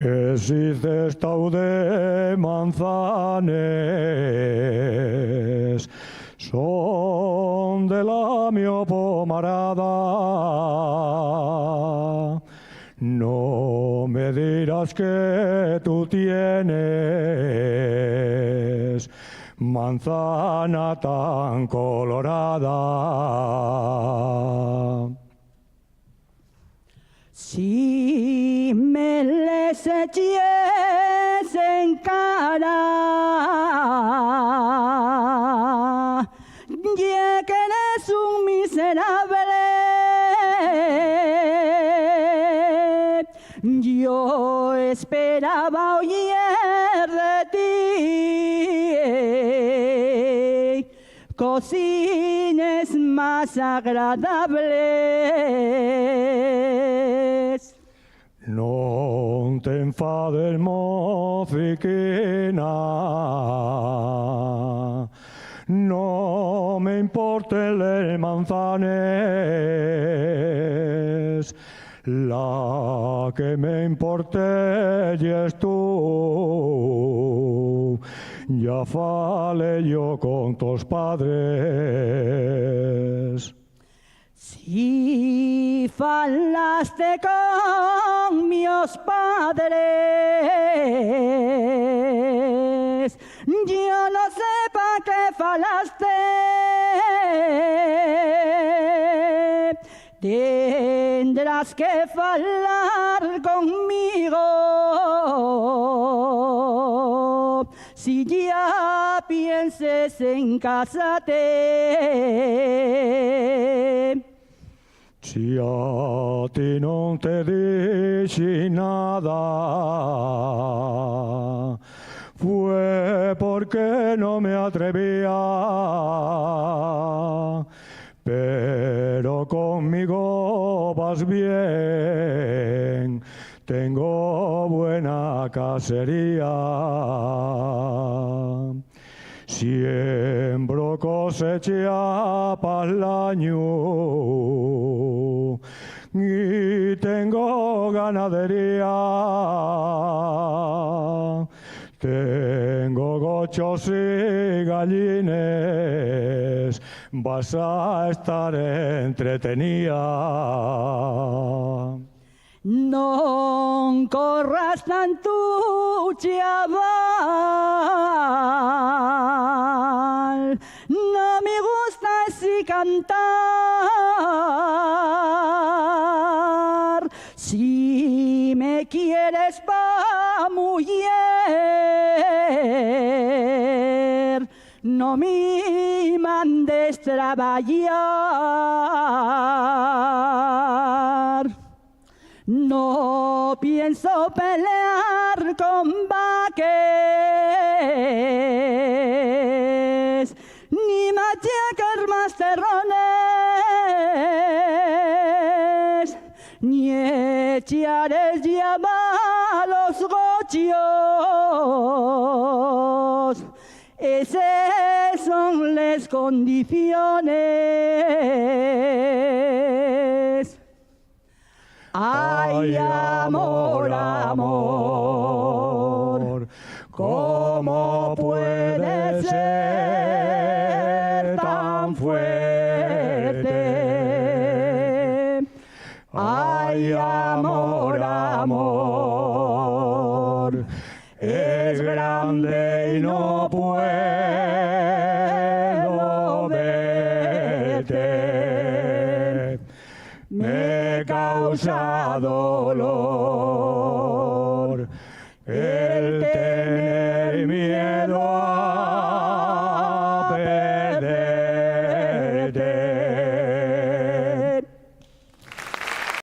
Existe estau de manzanes, son de la mio pomarada. No me dirás que tú tienes manzana tan colorada. Si me les eches en cara, ya que eres un miserable, yo esperaba oír de ti cocines más agradables. Non te enfades, mociquina, no me importen les manzanes, la que me importe es tú, ya fale yo con tus padres. Si falaste con mis padres, yo no sé para qué falaste. Tendrás que falar conmigo si ya pienses en casarte. Si a ti non te dici nada, fue porque no me atrevía, pero conmigo vas bien, tengo buena casería. Siembro cosecha pa'l año y tengo ganadería. Tengo gochos y gallines, vas a estar entretenida. Non corras tanto, chaval, no me gusta así cantar. Si me quieres pa' mujer, no me mandes trabajar. No pienso pelear con vaques, ni machacar más terrones, ni echar llama a los gochios. Esas son las condiciones. Ay, amor, amor, ¿cómo puede ser tan fuerte? Ay, amor, amor, es grande y no puedo verte. Me causa dolor.